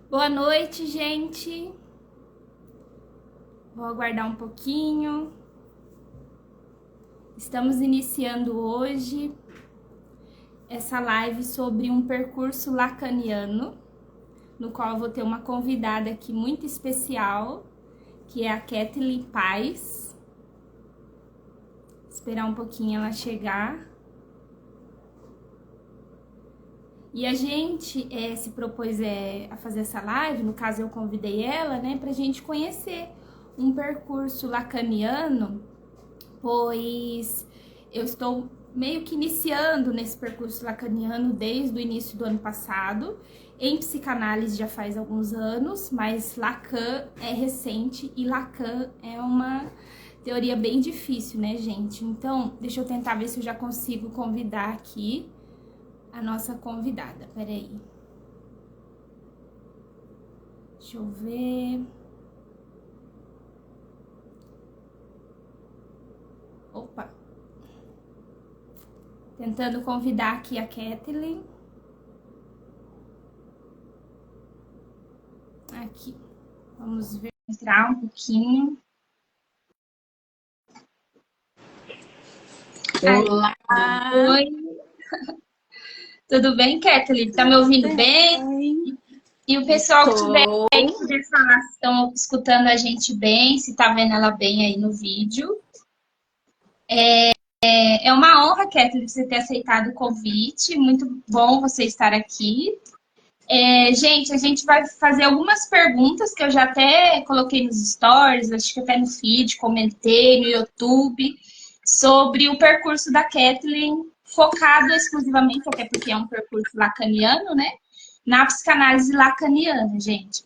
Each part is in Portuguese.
Boa noite, gente. Vou aguardar um pouquinho. Estamos iniciando hoje essa live sobre um percurso lacaniano, no qual eu vou ter uma convidada aqui muito especial, que é a Kathleen Paz. Esperar um pouquinho ela chegar. E a gente se propôs a fazer essa live, no caso eu convidei ela, né, pra gente conhecer um percurso lacaniano, pois eu estou meio que iniciando nesse percurso lacaniano desde o início do ano passado. Em psicanálise já faz alguns anos, mas Lacan é recente e Lacan é uma teoria bem difícil, né, gente? Então, deixa eu tentar ver se eu já consigo convidar aqui a nossa convidada. Peraí. Deixa eu ver. Opa. Tentando convidar aqui a Kathleen. Aqui. Vamos ver. Entrar um pouquinho. Olá! Oi! Tudo bem, Kathleen? Tá me ouvindo bem? E o pessoal que estiver aí, que puder falar se estão escutando a gente bem, se tá vendo ela bem aí no vídeo. É uma honra, Kathleen, você ter aceitado o convite. Muito bom você estar aqui. Gente, a gente vai fazer algumas perguntas que eu já até coloquei nos stories, acho que até no feed, comentei no YouTube, sobre o percurso da Kathleen, focado exclusivamente, até porque é um percurso lacaniano, né? Na psicanálise lacaniana, gente.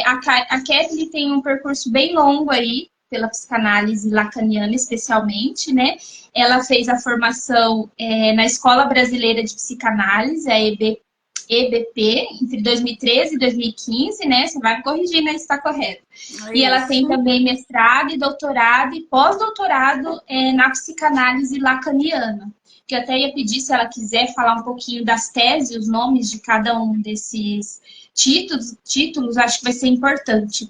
A Kathleen tem um percurso bem longo aí, pela psicanálise lacaniana especialmente, né? Ela fez a formação na Escola Brasileira de Psicanálise, a EBP, entre 2013 e 2015, né? Você vai me corrigir, né? Se está correto. E ela tem também mestrado e doutorado e pós-doutorado na psicanálise lacaniana. Que eu até ia pedir, se ela quiser, falar um pouquinho das teses, os nomes de cada um desses títulos, acho que vai ser importante.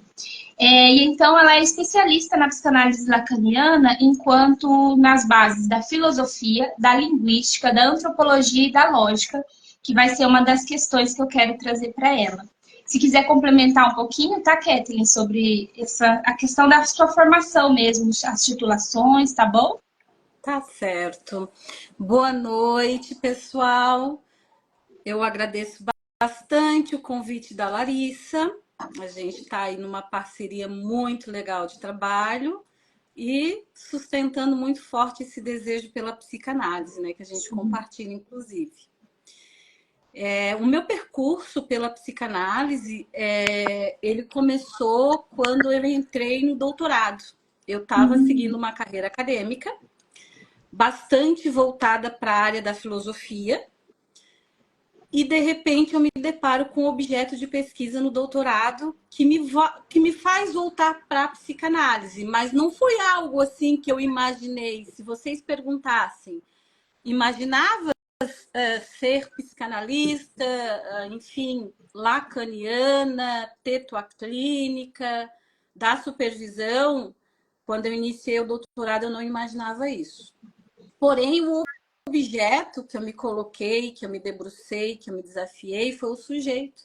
E então ela é especialista na psicanálise lacaniana enquanto nas bases da filosofia, da linguística, da antropologia e da lógica, que vai ser uma das questões que eu quero trazer para ela. Se quiser complementar um pouquinho, tá, Kathleen, sobre a questão da sua formação mesmo, as titulações, tá bom? Tá certo. Boa noite, pessoal. Eu agradeço bastante o convite da Larissa. A gente está aí numa parceria muito legal de trabalho e sustentando muito forte esse desejo pela psicanálise, né? Que a gente compartilha, inclusive. O meu percurso pela psicanálise, ele começou quando eu entrei no doutorado. Eu estava seguindo uma carreira acadêmica, bastante voltada para a área da filosofia, e de repente eu me deparo com um objeto de pesquisa no doutorado que me faz voltar para a psicanálise, mas não foi algo assim que eu imaginei. Se vocês perguntassem, imaginava ser psicanalista, enfim, lacaniana, ter tua clínica, dar supervisão? Quando eu iniciei o doutorado, eu não imaginava isso. Porém, o objeto que eu me coloquei, que eu me debrucei, que eu me desafiei, foi o sujeito.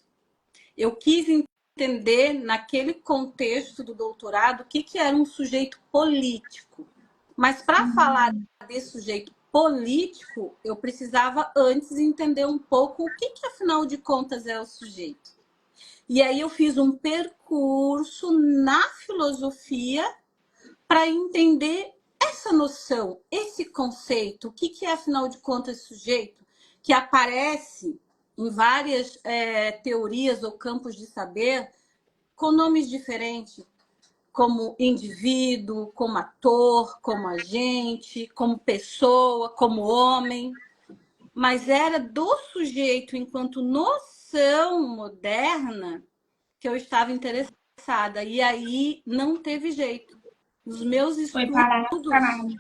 Eu quis entender, naquele contexto do doutorado, o que era um sujeito político. Mas para falar desse sujeito político, eu precisava antes entender um pouco o que afinal de contas é o sujeito. E aí eu fiz um percurso na filosofia para entender essa noção, esse conceito, o que é, afinal de contas, sujeito, que aparece em várias teorias ou campos de saber, com nomes diferentes, como indivíduo, como ator, como agente, como pessoa, como homem. Mas era do sujeito enquanto noção moderna que eu estava interessada. E aí não teve jeito. Os meus Foi parar na estudos, psicanálise.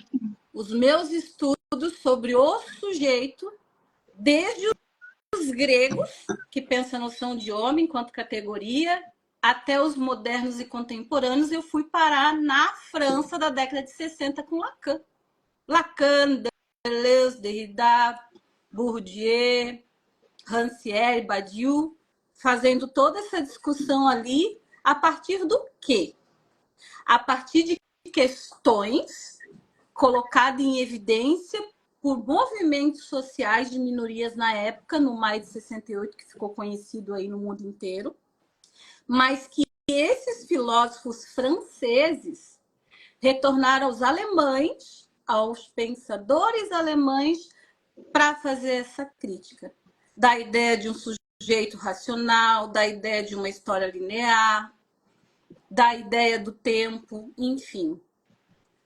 os meus estudos sobre o sujeito, desde os os gregos, que pensam a noção de homem enquanto categoria, até os modernos e contemporâneos, eu fui parar na França da década de 60 com Lacan. Lacan, Deleuze, Derrida, Bourdieu, Rancière, Badiou, fazendo toda essa discussão ali a partir do quê? A partir de questões colocadas em evidência por movimentos sociais de minorias na época, no maio de 68, que ficou conhecido aí no mundo inteiro, mas que esses filósofos franceses retornaram aos alemães, aos pensadores alemães, para fazer essa crítica da ideia de um sujeito racional, da ideia de uma história linear, da ideia do tempo, enfim.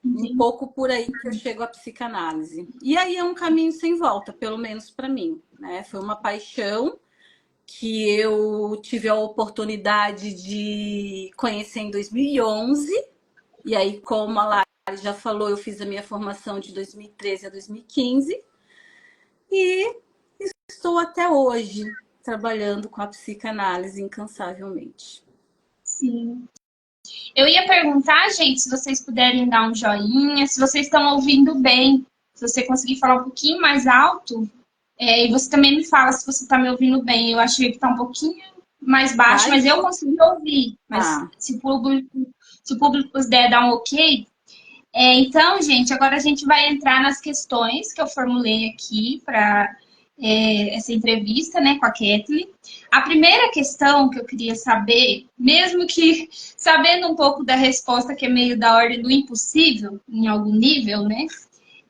Um pouco por aí que eu chego à psicanálise. E aí é um caminho sem volta, pelo menos para mim, né? Foi uma paixão que eu tive a oportunidade de conhecer em 2011. E aí, como a Lari já falou, eu fiz a minha formação de 2013 a 2015. E estou até hoje trabalhando com a psicanálise incansavelmente. Sim. Eu ia perguntar, gente, se vocês puderem dar um joinha, se vocês estão ouvindo bem, se você conseguir falar um pouquinho mais alto, e você também me fala se você está me ouvindo bem. Eu achei que está um pouquinho mais baixo, mas eu consegui ouvir. Mas se o público puder dar um ok. Então, gente, agora a gente vai entrar nas questões que eu formulei aqui para essa entrevista, né, com a Kathleen. A primeira questão que eu queria saber, mesmo que sabendo um pouco da resposta, que é meio da ordem do impossível, em algum nível, né,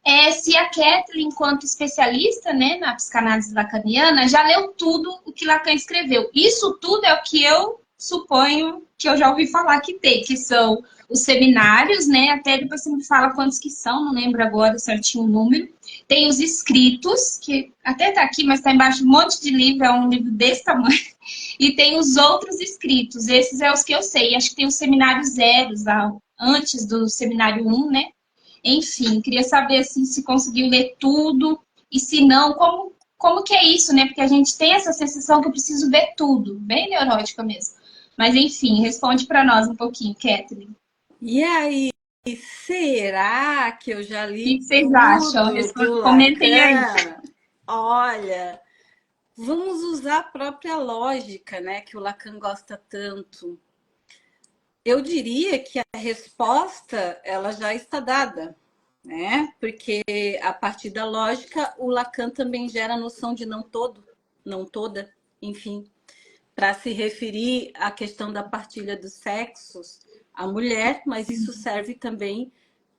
é se a Kathleen, enquanto especialista, né, na psicanálise lacaniana, já leu tudo o que Lacan escreveu. Isso tudo é o que eu suponho que eu já ouvi falar que tem, que são os seminários, né? Até depois você me fala quantos que são, não lembro agora certinho o número. Tem os escritos, que até tá aqui, mas tá embaixo um monte de livro, é um livro desse tamanho. E tem os outros escritos, esses é os que eu sei. Acho que tem o seminário zero, antes do seminário 1, né? Enfim, queria saber assim, se conseguiu ler tudo e se não, como que é isso, né? Porque a gente tem essa sensação que eu preciso ver tudo, bem neurótica mesmo. Mas enfim, responde para nós um pouquinho, Kathleen. E aí, será que eu já O li que vocês acham? tudo do Comentem aí. Lacan? Olha, vamos usar a própria lógica, né, que o Lacan gosta tanto. Eu diria que a resposta ela já está dada, né? Porque a partir da lógica, o Lacan também gera a noção de não todo, não toda, enfim, para se referir à questão da partilha dos sexos, a mulher, mas isso serve também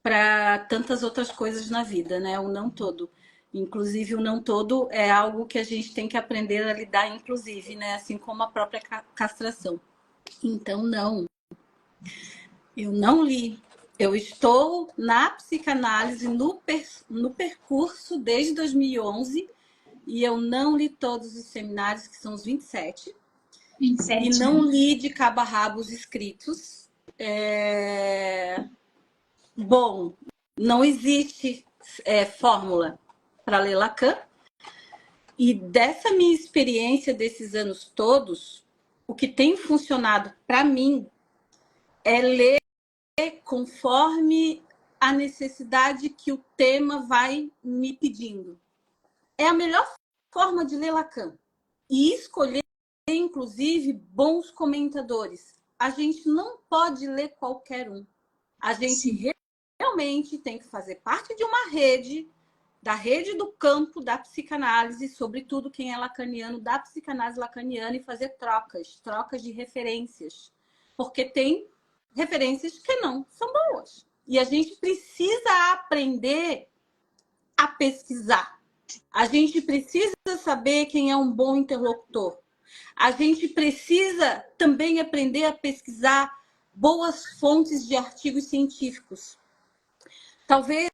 para tantas outras coisas na vida, né? O não todo. Inclusive, o não todo é algo que a gente tem que aprender a lidar, inclusive, né? Assim como a própria castração. Então, não. Eu não li. Eu estou na psicanálise, no percurso desde 2011, e eu não li todos os seminários, que são os 27. 27. E não li de cabo a rabo os escritos. Bom, não existe fórmula para ler Lacan. E dessa minha experiência desses anos todos, o que tem funcionado para mim é ler conforme a necessidade que o tema vai me pedindo. É a melhor forma de ler Lacan. E escolher, inclusive, bons comentadores. A gente não pode ler qualquer um. A gente realmente tem que fazer parte de uma rede, da rede do campo da psicanálise, sobretudo quem é lacaniano, da psicanálise lacaniana, e fazer trocas de referências. Porque tem referências que não são boas. E a gente precisa aprender a pesquisar. A gente precisa saber quem é um bom interlocutor. A gente precisa também aprender a pesquisar boas fontes de artigos científicos. Talvez,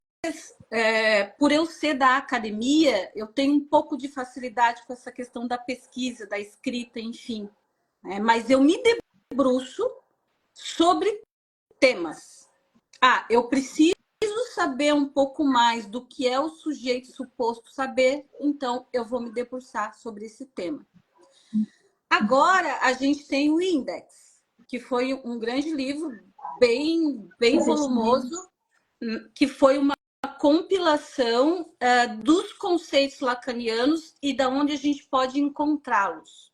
por eu ser da academia, eu tenho um pouco de facilidade com essa questão da pesquisa, da escrita, enfim. Mas eu me debruço sobre temas. Eu preciso saber um pouco mais do que é o sujeito suposto saber, então eu vou me debruçar sobre esse tema. Agora a gente tem o Index, que foi um grande livro bem volumoso, que foi uma compilação dos conceitos lacanianos e da onde a gente pode encontrá-los.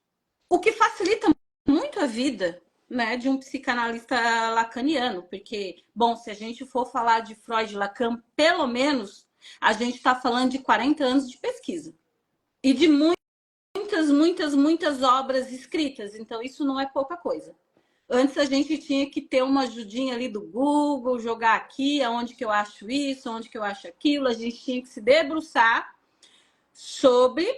O que facilita muito a vida, né, de um psicanalista lacaniano, porque, bom, se a gente for falar de Freud e Lacan, pelo menos a gente está falando de 40 anos de pesquisa e de muitas obras escritas, então isso não é pouca coisa. Antes a gente tinha que ter uma ajudinha ali do Google, jogar aqui, aonde que eu acho isso, aonde que eu acho aquilo, a gente tinha que se debruçar sobre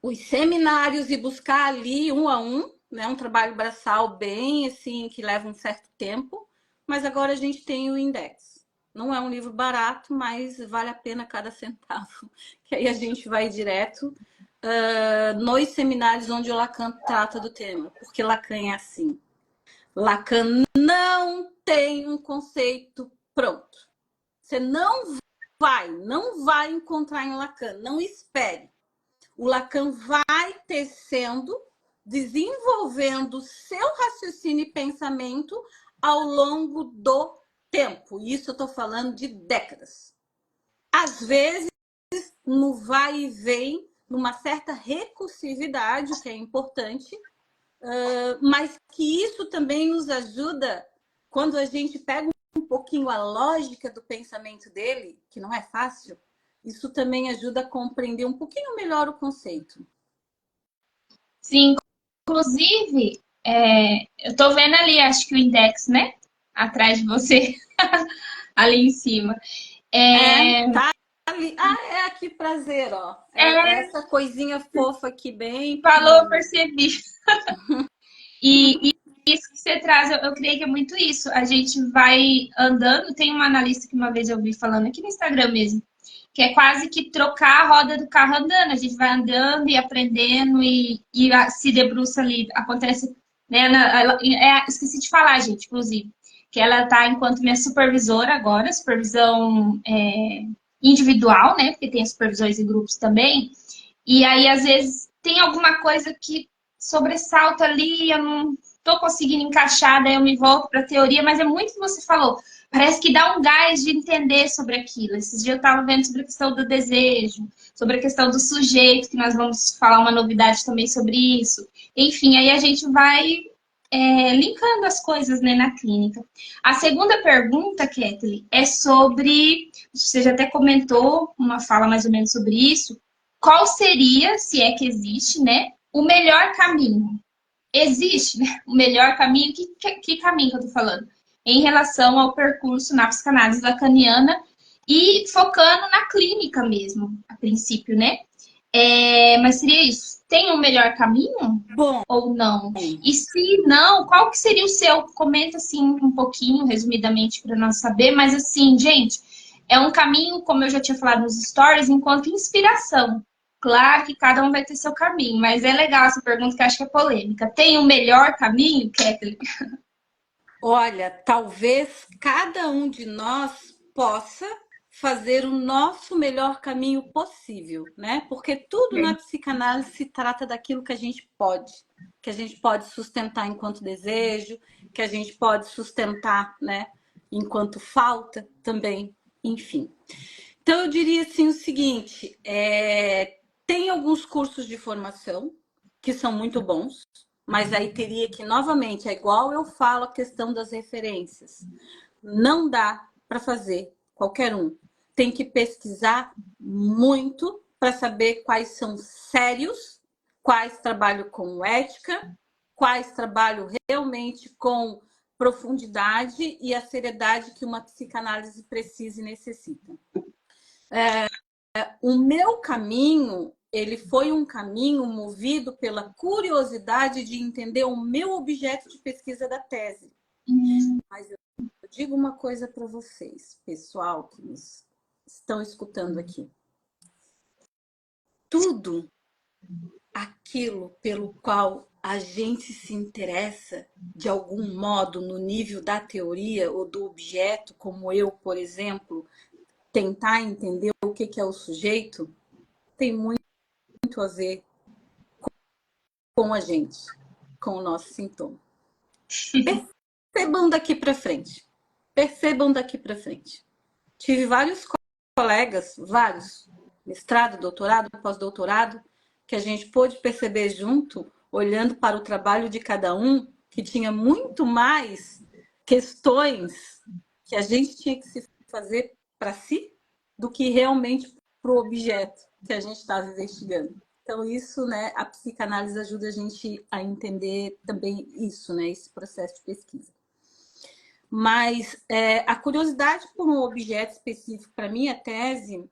os seminários e buscar ali um a um, né, um trabalho braçal bem assim, que leva um certo tempo, mas agora a gente tem o Index. Não é um livro barato, mas vale a pena cada centavo, que aí a gente vai direto nos seminários onde o Lacan trata do tema, porque Lacan é assim. Lacan não tem um conceito pronto. Você não vai encontrar em Lacan, não espere. O Lacan vai tecendo, desenvolvendo seu raciocínio e pensamento ao longo do tempo. Isso eu estou falando de décadas. Às vezes, no vai e vem, numa certa recursividade, o que é importante, mas que isso também nos ajuda quando a gente pega um pouquinho a lógica do pensamento dele, que não é fácil, isso também ajuda a compreender um pouquinho melhor o conceito. Sim, inclusive, eu tô vendo ali, acho que o index, né? Atrás de você, ali em cima. Tá ali. É aqui, prazer, ó. Essa coisinha fofa aqui, bem Falou, pequenininha. percebi. E isso que você traz, eu creio que é muito isso. A gente vai andando, tem uma analista que uma vez eu vi falando aqui no Instagram mesmo, que é quase que trocar a roda do carro andando. A gente vai andando e aprendendo e se debruça ali. Acontece, né? Esqueci de falar, gente, inclusive, que ela está enquanto minha supervisora agora, supervisão individual, né? Porque tem as supervisões em grupos também. E aí, às vezes, tem alguma coisa que sobressalta ali, eu não tô conseguindo encaixar, daí eu me volto para a teoria, mas é muito o que você falou. Parece que dá um gás de entender sobre aquilo. Esses dias eu estava vendo sobre a questão do desejo, sobre a questão do sujeito, que nós vamos falar uma novidade também sobre isso. Enfim, aí a gente vai linkando as coisas, né, na clínica. A segunda pergunta, Kathleen, é sobre, você já até comentou uma fala mais ou menos sobre isso, qual seria, se é que existe, né, o melhor caminho? Existe, né, o melhor caminho? Que caminho que eu tô falando? Em relação ao percurso na psicanálise lacaniana e focando na clínica mesmo, a princípio, né? Mas seria isso. Tem um melhor caminho? Bom, Ou não? E se não, qual que seria o seu? Comenta assim um pouquinho, resumidamente, para nós saber. Mas assim, gente, é um caminho, como eu já tinha falado nos stories, enquanto inspiração. Claro que cada um vai ter seu caminho, mas é legal essa pergunta que eu acho que é polêmica. Tem um melhor caminho, Kathleen? olha, talvez cada um de nós possa fazer o nosso melhor caminho possível, né? Porque tudo na psicanálise se trata daquilo que a gente pode sustentar enquanto desejo, que a gente pode sustentar, né, enquanto falta também, enfim. Então eu diria assim o seguinte, tem alguns cursos de formação que são muito bons, mas aí teria que, novamente, é igual eu falo a questão das referências. Não dá para fazer qualquer um. Tem que pesquisar muito para saber quais são sérios, quais trabalham com ética, quais trabalham realmente com profundidade e a seriedade que uma psicanálise precisa e necessita. O meu caminho, ele foi um caminho movido pela curiosidade de entender o meu objeto de pesquisa da tese. Mas eu digo uma coisa para vocês, pessoal que nos estão escutando aqui. Tudo aquilo pelo qual a gente se interessa, de algum modo, no nível da teoria ou do objeto, como eu, por exemplo, tentar entender o que é o sujeito, tem muito a ver com a gente, com o nosso sintoma. Percebam daqui para frente. Percebam daqui para frente. Tive vários colegas, vários, mestrado, doutorado, pós-doutorado, que a gente pôde perceber junto, olhando para o trabalho de cada um, que tinha muito mais questões que a gente tinha que se fazer para si do que realmente para o objeto que a gente estava investigando. Então, isso, né, a psicanálise ajuda a gente a entender também isso, né, esse processo de pesquisa. Mas a curiosidade por um objeto específico para minha tese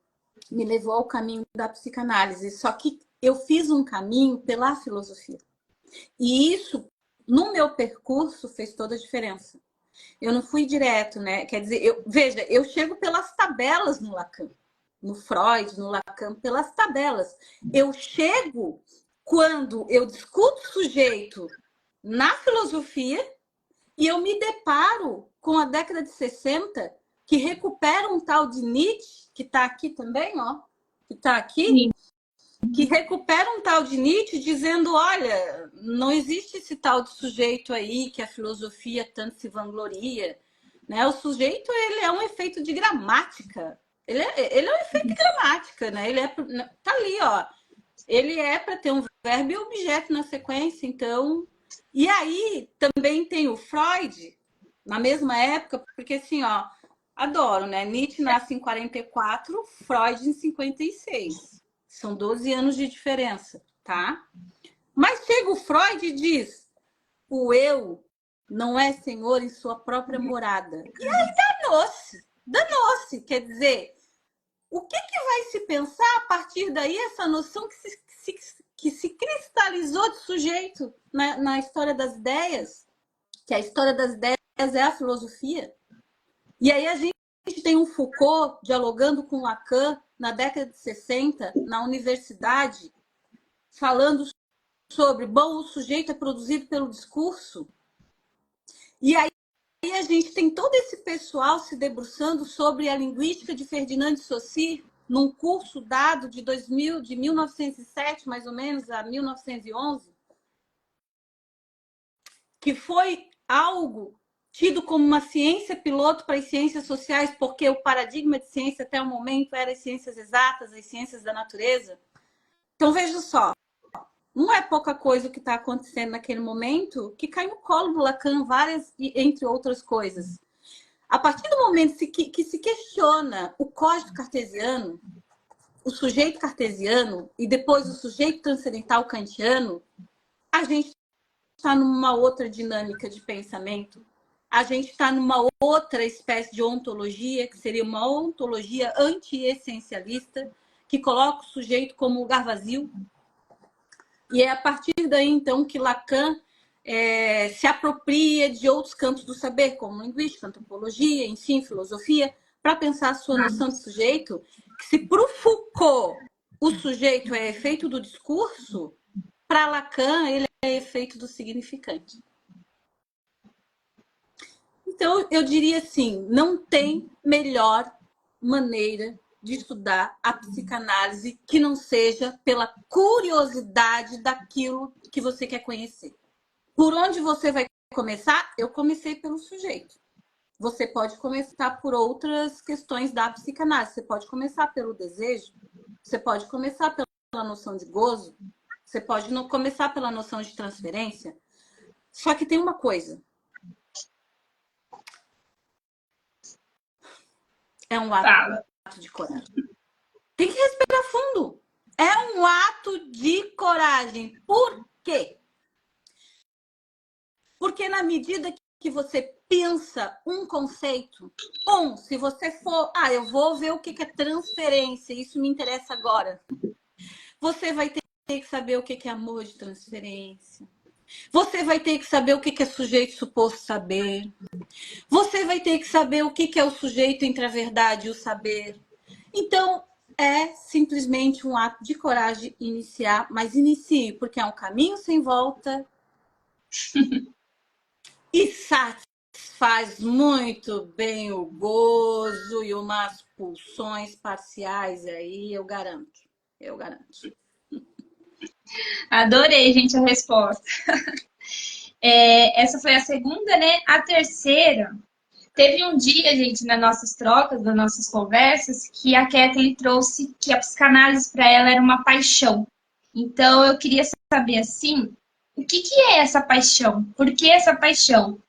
me levou ao caminho da psicanálise. Só que eu fiz um caminho pela filosofia. E isso, no meu percurso, fez toda a diferença. Eu não fui direto, né? Quer dizer, veja, eu chego pelas tabelas no Lacan, no Freud, no Lacan, pelas tabelas. Eu chego quando eu discuto o sujeito na filosofia e eu me deparo com a década de 60, que recupera um tal de Nietzsche, que está aqui também, ó, que está aqui, sim, que recupera um tal de Nietzsche dizendo, olha, não existe esse tal de sujeito aí que a filosofia tanto se vangloria, né? O sujeito, ele é um efeito de gramática. Ele é um efeito de gramática, né? Ele tá ali, ó. Ele é para ter um verbo e objeto na sequência, então... E aí, também tem o Freud, na mesma época, porque assim, ó, adoro, né? Nietzsche nasce em 44, Freud em 56. São 12 anos de diferença, tá? Mas chega o Freud e diz, o eu não é senhor em sua própria morada. E aí danou-se, quer dizer, o que vai se pensar a partir daí, essa noção que se cristalizou de sujeito na história das ideias, que a história das ideias é a filosofia. E aí a gente tem um Foucault dialogando com Lacan na década de 60, na universidade, falando sobre, bom, o sujeito é produzido pelo discurso. E aí a gente tem todo esse pessoal se debruçando sobre a linguística de Ferdinand de Saussure, num curso dado de 1907, mais ou menos, a 1911, que foi algo tido como uma ciência piloto para as ciências sociais, porque o paradigma de ciência até o momento era as ciências exatas, as ciências da natureza. Então, veja só, não é pouca coisa o que está acontecendo naquele momento, que cai no colo do Lacan várias, entre outras coisas. A partir do momento que se questiona o código cartesiano, o sujeito cartesiano e depois o sujeito transcendental kantiano, a gente está numa outra dinâmica de pensamento, a gente está numa outra espécie de ontologia, que seria uma ontologia anti-essencialista, que coloca o sujeito como um lugar vazio. E é a partir daí, então, que Lacan se apropria de outros campos do saber, como linguística, antropologia, enfim, filosofia, para pensar a sua noção de sujeito, que se para o Foucault o sujeito é efeito do discurso, para Lacan ele é efeito do significante. Então, eu diria assim, não tem melhor maneira de estudar a psicanálise que não seja pela curiosidade daquilo que você quer conhecer. Por onde você vai começar? Eu comecei pelo sujeito. Você pode começar por outras questões da psicanálise. Você pode começar pelo desejo, você pode começar pela noção de gozo, você pode começar pela noção de transferência. Só que tem uma coisa. É um ato de coragem. Tem que respirar fundo. É um ato de coragem. Por quê? Porque na medida que você pensa um conceito, se você for, eu vou ver o que é transferência, isso me interessa agora. Você vai ter que saber o que é amor de transferência. Você vai ter que saber o que é sujeito suposto saber. Você vai ter que saber o que é o sujeito entre a verdade e o saber. Então, é simplesmente um ato de coragem iniciar, mas inicie, porque é um caminho sem volta. E faz muito bem o gozo e umas pulsões parciais aí, eu garanto. Eu garanto. Adorei, gente, a resposta. Essa foi a segunda, né? A terceira, teve um dia, gente, nas nossas trocas, nas nossas conversas, que a Kathleen trouxe que a psicanálise para ela era uma paixão. Então, eu queria saber, assim, o que é essa paixão? Por que essa paixão?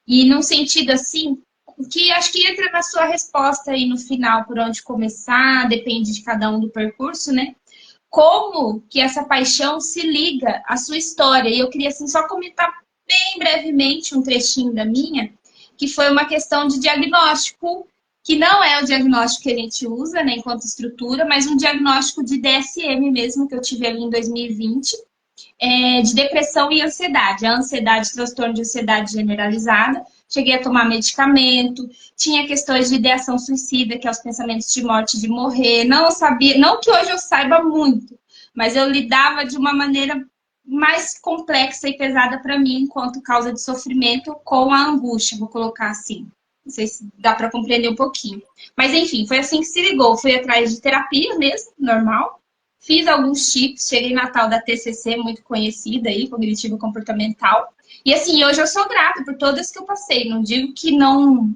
E num sentido assim, que acho que entra na sua resposta aí no final, por onde começar, depende de cada um do percurso, né? Como que essa paixão se liga à sua história? E eu queria assim só comentar bem brevemente um trechinho da minha, que foi uma questão de diagnóstico, que não é o diagnóstico que a gente usa, né, enquanto estrutura, mas um diagnóstico de DSM mesmo que eu tive ali em 2020, de depressão e ansiedade. A ansiedade, transtorno de ansiedade generalizada. Cheguei a tomar medicamento, tinha questões de ideação suicida, que é os pensamentos de morte, de morrer. Não sabia, não que hoje eu saiba muito, mas eu lidava de uma maneira mais complexa e pesada para mim, enquanto causa de sofrimento, com a angústia, vou colocar assim. Não sei se dá para compreender um pouquinho. Mas enfim, foi assim que se ligou. Fui atrás de terapia mesmo, normal. Fiz alguns chips, cheguei na tal da TCC, muito conhecida aí, cognitivo comportamental. E assim, hoje eu sou grata por todas que eu passei. Não digo que não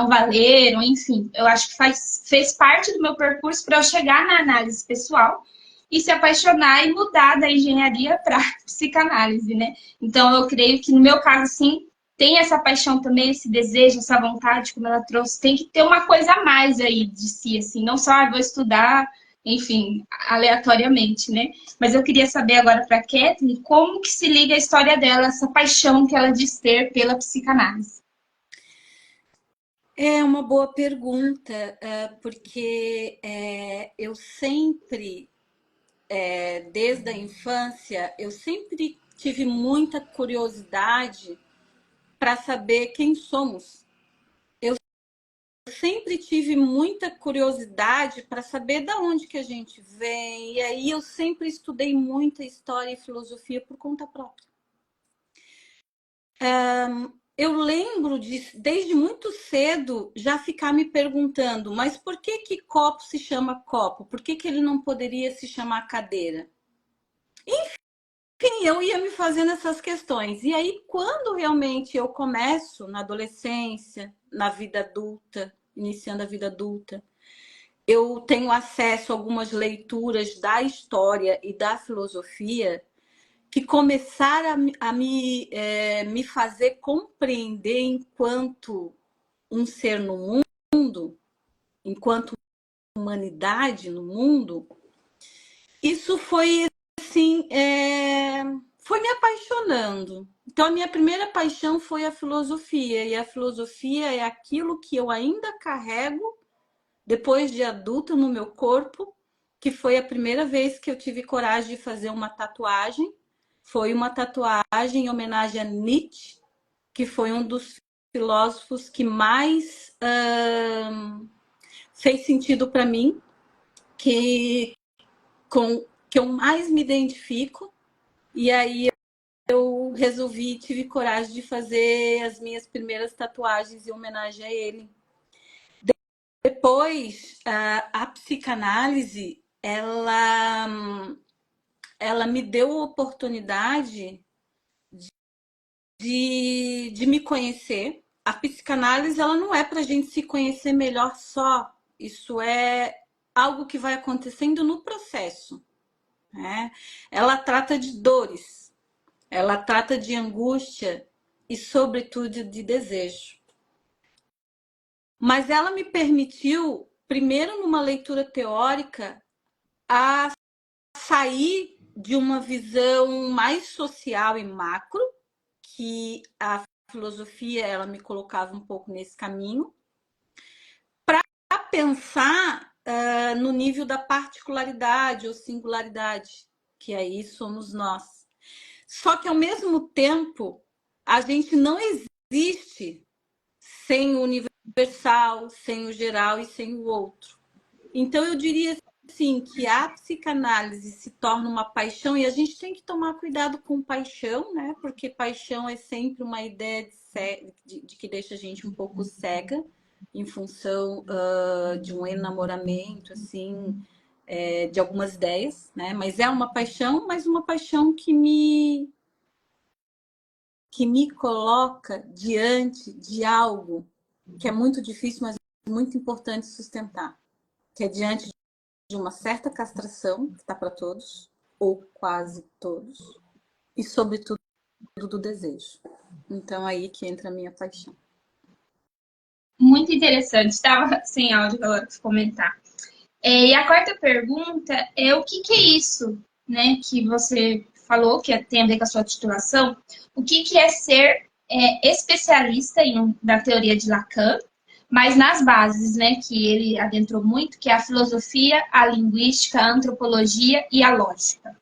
valeram, enfim. Eu acho que fez parte do meu percurso para eu chegar na análise pessoal e se apaixonar e mudar da engenharia para psicanálise, né? Então, eu creio que no meu caso, sim, tem essa paixão também, esse desejo, essa vontade, como ela trouxe. Tem que ter uma coisa a mais aí de si, assim. Não só, vou estudar, enfim, aleatoriamente, né? Mas eu queria saber agora para a Kathleen como que se liga a história dela, essa paixão que ela diz ter pela psicanálise. É uma boa pergunta, porque eu sempre, desde a infância, eu sempre tive muita curiosidade para saber quem somos. Eu sempre tive muita curiosidade para saber da onde que a gente vem, e aí eu sempre estudei muita história e filosofia por conta própria. Eu lembro desde muito cedo, já ficar me perguntando, mas por que que copo se chama copo? Por que que ele não poderia se chamar cadeira? Enfim, eu ia me fazendo essas questões. E aí, quando realmente eu começo na adolescência, na vida adulta, iniciando a vida adulta, eu tenho acesso a algumas leituras da história e da filosofia que começaram me fazer compreender enquanto um ser no mundo, enquanto humanidade no mundo. Isso foi assim, foi me apaixonando. Então, a minha primeira paixão foi a filosofia, e a filosofia é aquilo que eu ainda carrego depois de adulta no meu corpo, que foi a primeira vez que eu tive coragem de fazer uma tatuagem. Foi uma tatuagem em homenagem a Nietzsche, que foi um dos filósofos que mais fez sentido para mim, que eu mais me identifico. E aí eu resolvi, tive coragem de fazer as minhas primeiras tatuagens em homenagem a ele. Depois, a psicanálise, ela me deu a oportunidade de me conhecer. A psicanálise, ela não é para a gente se conhecer melhor só. Isso é algo que vai acontecendo no processo, né? Ela trata de dores, ela trata de angústia e, sobretudo, de desejo. Mas ela me permitiu, primeiro numa leitura teórica, a sair de uma visão mais social e macro, que a filosofia ela me colocava um pouco nesse caminho, para pensar no nível da particularidade ou singularidade, que aí somos nós. Só que, ao mesmo tempo, a gente não existe sem o universal, sem o geral e sem o outro. Então, eu diria sim, que a psicanálise se torna uma paixão, e a gente tem que tomar cuidado com paixão, né? Porque paixão é sempre uma ideia de que deixa a gente um pouco cega em função de um enamoramento, assim, de algumas ideias, né? Mas é uma paixão, mas uma paixão que me coloca diante de algo que é muito difícil, mas muito importante sustentar, que é diante de uma certa castração, que está para todos, ou quase todos, e sobretudo do desejo. Então aí que entra a minha paixão. Muito interessante. Estava sem áudio agora para comentar. E a quarta pergunta é o que é isso, né? Que você falou que tem a ver com a sua titulação. O que é ser especialista da teoria de Lacan, mas nas bases, né? Que ele adentrou muito, que é a filosofia, a linguística, a antropologia e a lógica.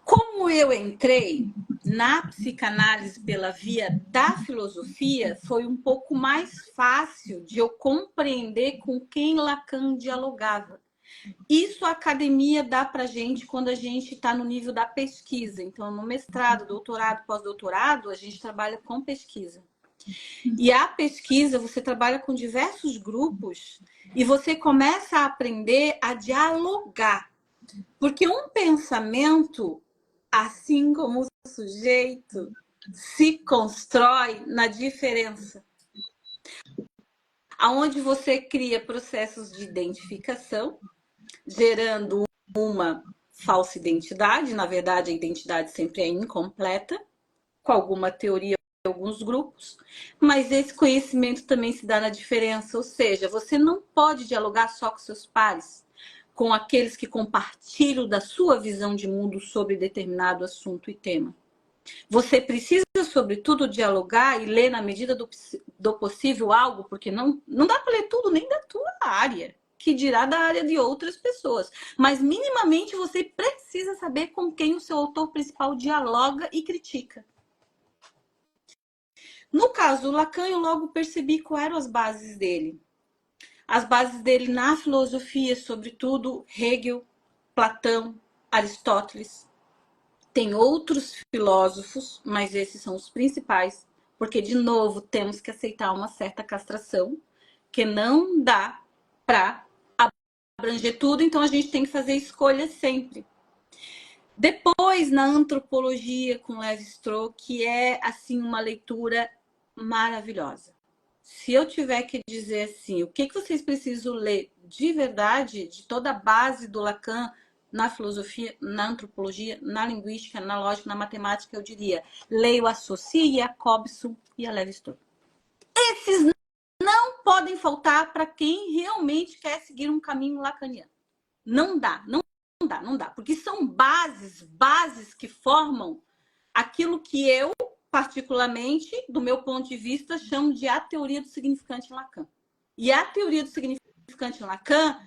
Como eu entrei na psicanálise pela via da filosofia, foi um pouco mais fácil de eu compreender com quem Lacan dialogava. Isso a academia dá para gente quando a gente está no nível da pesquisa. Então, no mestrado, doutorado, pós-doutorado, a gente trabalha com pesquisa. E a pesquisa, você trabalha com diversos grupos e você começa a aprender a dialogar. Porque um pensamento, assim como o sujeito, se constrói na diferença. Aonde você cria processos de identificação, gerando uma falsa identidade. Na verdade, a identidade sempre é incompleta, com alguma teoria, alguns grupos, mas esse conhecimento também se dá na diferença, ou seja, você não pode dialogar só com seus pares, com aqueles que compartilham da sua visão de mundo sobre determinado assunto e tema. Você precisa, sobretudo, dialogar e ler na medida do possível algo, porque não dá para ler tudo nem da tua área, que dirá da área de outras pessoas. Mas, minimamente, você precisa saber com quem o seu autor principal dialoga e critica. No caso do Lacan, eu logo percebi quais eram as bases dele. As bases dele na filosofia, sobretudo Hegel, Platão, Aristóteles. Tem outros filósofos, mas esses são os principais, porque, de novo, temos que aceitar uma certa castração, que não dá para abranger tudo, então a gente tem que fazer escolhas sempre. Depois, na antropologia com Lévi-Strauss, que é assim uma leitura maravilhosa. Se eu tiver que dizer assim, o que vocês precisam ler de verdade, de toda a base do Lacan, na filosofia, na antropologia, na linguística, na lógica, na matemática, eu diria, leio a Saussure, a Hobson e a Lévi-Strauss. Esses não podem faltar para quem realmente quer seguir um caminho lacaniano. Não dá, não dá, porque são bases que formam aquilo que eu, particularmente, do meu ponto de vista, chamo de a teoria do significante em Lacan. E a teoria do significante em Lacan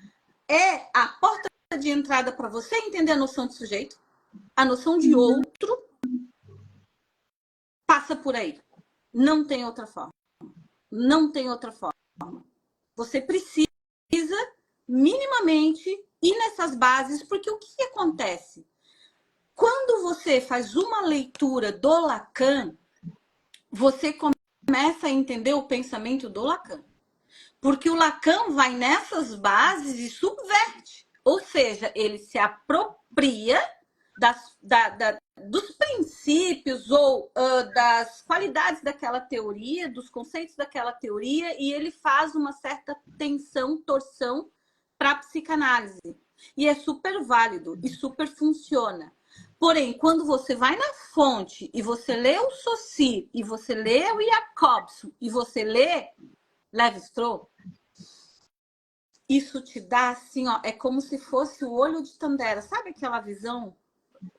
é a porta de entrada para você entender a noção de sujeito, a noção de outro, passa por aí. Não tem outra forma. Não tem outra forma. Você precisa, minimamente, ir nessas bases, porque o que acontece? Quando você faz uma leitura do Lacan, você começa a entender o pensamento do Lacan. Porque o Lacan vai nessas bases e subverte. Ou seja, ele se apropria dos princípios ou das qualidades daquela teoria, dos conceitos daquela teoria, e ele faz uma certa tensão, torção para a psicanálise. E é super válido e super funciona. Porém, quando você vai na fonte e você lê o Saussure, e você lê o Jacobson, e você lê Lévi-Strauss, isso te dá assim, ó, é como se fosse o olho de Tandera. Sabe aquela visão?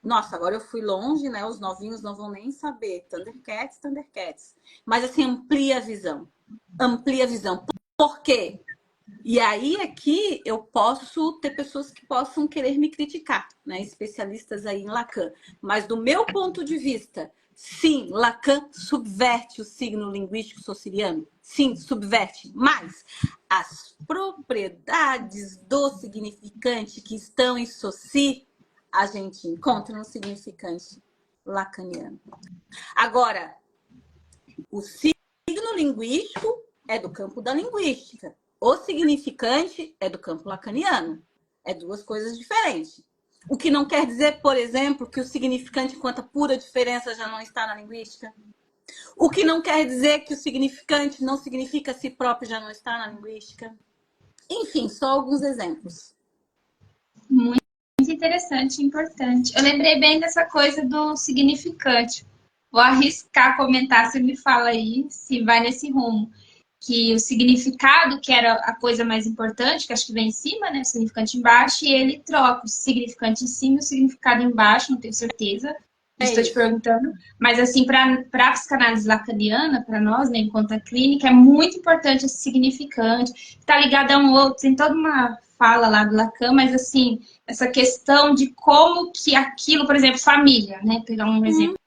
Nossa, agora eu fui longe, né? Os novinhos não vão nem saber. Thundercats. Mas assim, amplia a visão. Amplia a visão. Por quê? E aí aqui eu posso ter pessoas que possam querer me criticar, né? Especialistas aí em Lacan. Mas do meu ponto de vista, sim, Lacan subverte o signo linguístico saussuriano. sim, subverte, mas as propriedades do significante que estão em Saussure, a gente encontra no significante lacaniano. Agora, o signo linguístico é do campo da linguística. O significante é do campo lacaniano. É duas coisas diferentes. O que não quer dizer, por exemplo, que o significante enquanto pura diferença já não está na linguística. O que não quer dizer que o significante não significa si próprio já não está na linguística. Enfim, só alguns exemplos. Muito interessante e importante. Eu lembrei bem dessa coisa do significante. Vou arriscar comentar, você me fala aí se vai nesse rumo. Que o significado, que era a coisa mais importante, que acho que vem em cima, né? O significante embaixo, e ele troca o significante em cima e o significado embaixo, não tenho certeza. Estou te perguntando. Mas, assim, para a psicanálise lacaniana, para nós, né, enquanto a clínica, é muito importante esse significante. Está ligado a um outro, tem toda uma fala lá do Lacan, mas, assim, essa questão de como que aquilo, por exemplo, família, né? Pegar um exemplo. O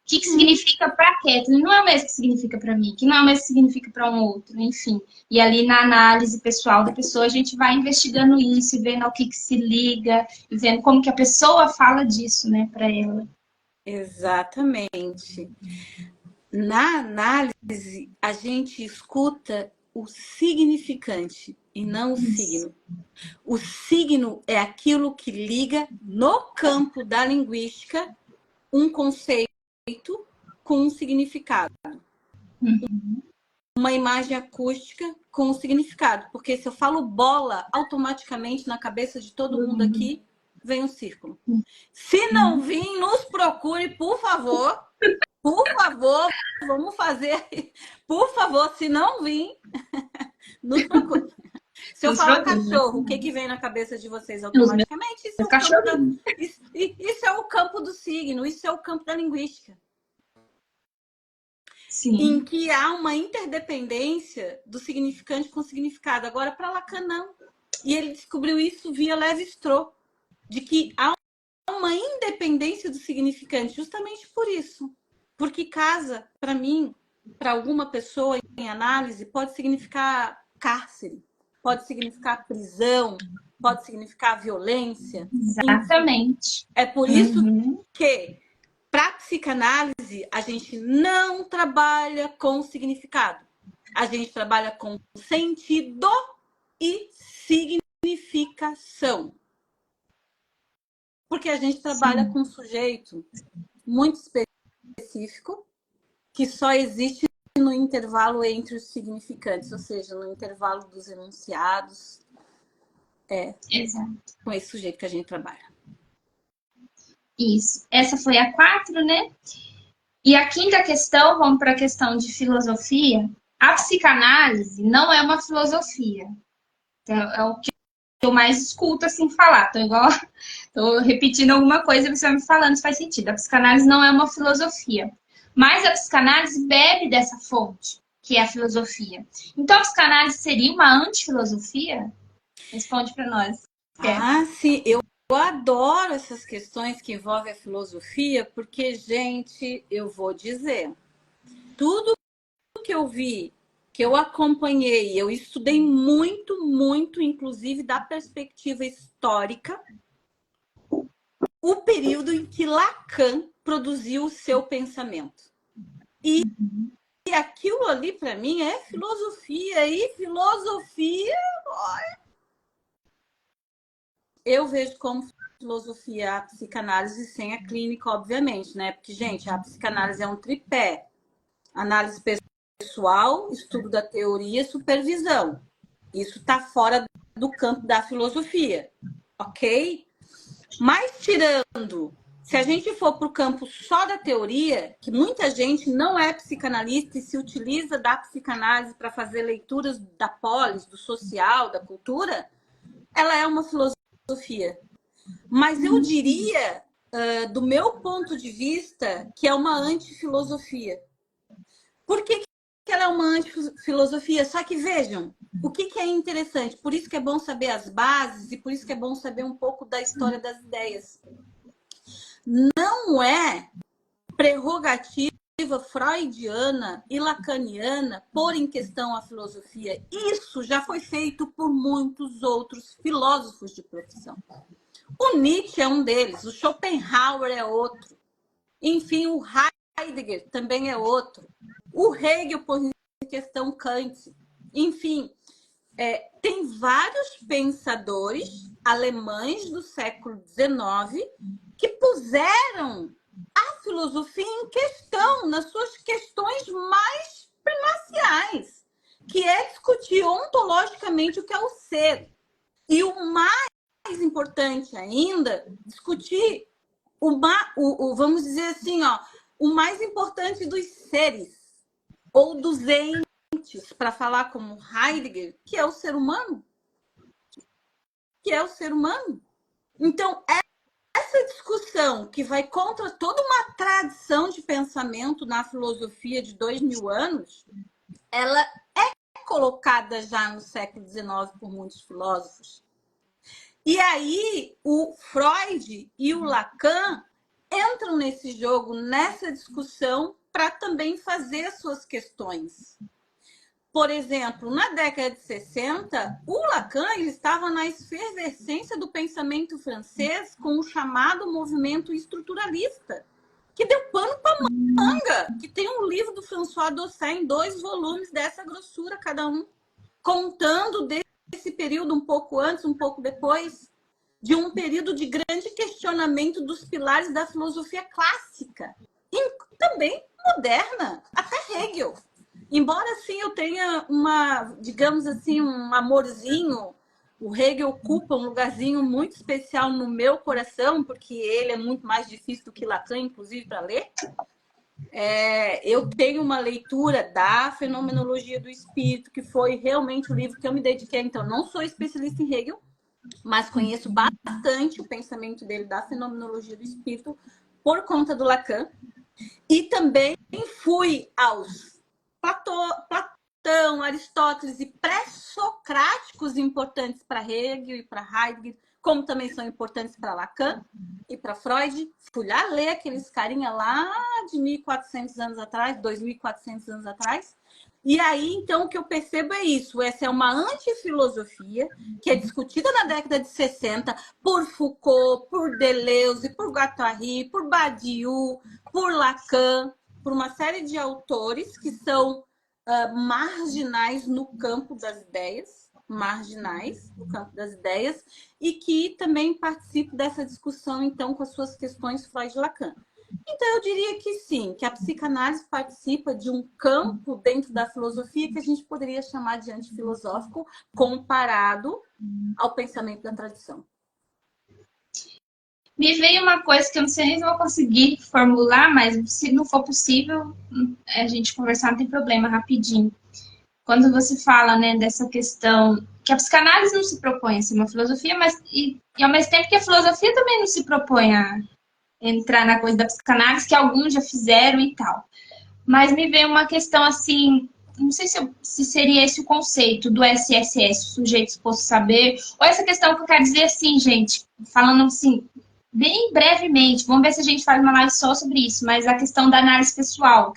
que significa para a Kathleen não é o mesmo que significa para mim, que não é o mesmo que significa para um outro, enfim. E ali na análise pessoal da pessoa, a gente vai investigando isso e vendo ao que se liga, e vendo como que a pessoa fala disso, né, para ela. Exatamente. Na análise, a gente escuta o significante e não o signo. O signo é aquilo que liga no campo da linguística um conceito com um significado. Uma imagem acústica com um significado. Porque se eu falo bola, automaticamente na cabeça de todo mundo aqui vem um círculo. Se não vir, nos procure, por favor. Por favor, vamos fazer. Por favor, se não vir, nos procure. Se eu falar cachorro, o que vem na cabeça de vocês automaticamente? Isso é o campo do signo, isso é o campo da linguística. Sim. Em que há uma interdependência do significante com o significado. Agora, para Lacan, não. E ele descobriu isso via Lévi-Strauss, de que há uma independência do significante, justamente por isso. Porque casa, para mim, para alguma pessoa em análise, pode significar cárcere, pode significar prisão, pode significar violência. Exatamente. Enfim, é por isso que, para a psicanálise, a gente não trabalha com significado. A gente trabalha com sentido e significação. Porque a gente trabalha com um sujeito muito específico que só existe no intervalo entre os significantes, ou seja, no intervalo dos enunciados. Exato. Com esse sujeito que a gente trabalha. Isso. Essa foi a 4, né? E a quinta questão, vamos para a questão de filosofia. A psicanálise não é uma filosofia. Então, é o que eu mais escuto assim falar. Tô repetindo alguma coisa e você vai me falando se faz sentido. A psicanálise não é uma filosofia. Mas a psicanálise bebe dessa fonte, que é a filosofia. Então, a psicanálise seria uma antifilosofia? Responde para nós. Sim. Eu adoro essas questões que envolvem a filosofia, porque, gente, eu vou dizer, tudo que eu vi, que eu acompanhei, eu estudei muito, muito, inclusive da perspectiva histórica, o período em que Lacan produziu o seu pensamento. E aquilo ali, para mim, é filosofia. E filosofia, eu vejo como filosofia a psicanálise sem a clínica, obviamente, né? Porque, gente, a psicanálise é um tripé. Análise pessoal, estudo da teoria, supervisão. Isso está fora do campo da filosofia, ok? Mas tirando, se a gente for para o campo só da teoria, que muita gente não é psicanalista e se utiliza da psicanálise para fazer leituras da polis, do social, da cultura, ela é uma filosofia. Mas eu diria, do meu ponto de vista, que é uma antifilosofia. Por que ela é uma antifilosofia? Só que vejam, o que é interessante? Por isso que é bom saber as bases e por isso que é bom saber um pouco da história das ideias. Não é prerrogativa freudiana e lacaniana pôr em questão a filosofia. Isso já foi feito por muitos outros filósofos de profissão. O Nietzsche é um deles, o Schopenhauer é outro. Enfim, o Heidegger também é outro. O Hegel pôs em questão Kant. Enfim, tem vários pensadores alemães do século XIX que puseram a filosofia em questão nas suas questões mais primaciais, que é discutir ontologicamente o que é o ser. E o mais importante ainda, discutir vamos dizer assim, o mais importante dos seres, ou dos entes, para falar como Heidegger, que é o ser humano. Que é o ser humano. Então, essa discussão que vai contra toda uma tradição de pensamento na filosofia de 2000 anos, ela é colocada já no século XIX por muitos filósofos. E aí o Freud e o Lacan entram nesse jogo, nessa discussão, para também fazer as suas questões. Por exemplo, na década de 60, o Lacan ele estava na efervescência do pensamento francês com o chamado movimento estruturalista, que deu pano para manga, que tem um livro do François Dosset em 2 volumes dessa grossura cada um, contando desse período um pouco antes, um pouco depois, de um período de grande questionamento dos pilares da filosofia clássica, e também moderna, até Hegel. Embora, assim, eu tenha digamos assim, um amorzinho, o Hegel ocupa um lugarzinho muito especial no meu coração, porque ele é muito mais difícil do que Lacan, inclusive, para ler. Eu tenho uma leitura da Fenomenologia do Espírito, que foi realmente o livro que eu me dediquei. Então, não sou especialista em Hegel, mas conheço bastante o pensamento dele da Fenomenologia do Espírito por conta do Lacan. E também fui aos Platão, Aristóteles e pré-socráticos importantes para Hegel e para Heidegger, como também são importantes para Lacan e para Freud. Fui lá ler aqueles carinha lá de 1.400 anos atrás, 2.400 anos atrás. E aí, então, o que eu percebo é isso. Essa é uma antifilosofia que é discutida na década de 60 por Foucault, por Deleuze, por Guattari, por Badiou, por Lacan, por uma série de autores que são marginais no campo das ideias, e que também participam dessa discussão, então, com as suas questões Freud e Lacan. Então, eu diria que sim, que a psicanálise participa de um campo dentro da filosofia que a gente poderia chamar de antifilosófico comparado ao pensamento da tradição. Me veio uma coisa que eu não sei nem se eu vou conseguir formular, mas se não for possível, a gente conversar não tem problema, rapidinho. Quando você fala, né, dessa questão que a psicanálise não se propõe a ser uma filosofia, mas e ao mesmo tempo que a filosofia também não se propõe a entrar na coisa da psicanálise, que alguns já fizeram e tal. Mas me veio uma questão assim, não sei se seria esse o conceito do SSS, o sujeito exposto a saber, ou essa questão que eu quero dizer assim, gente, falando assim, bem brevemente, vamos ver se a gente faz uma live só sobre isso, mas a questão da análise pessoal.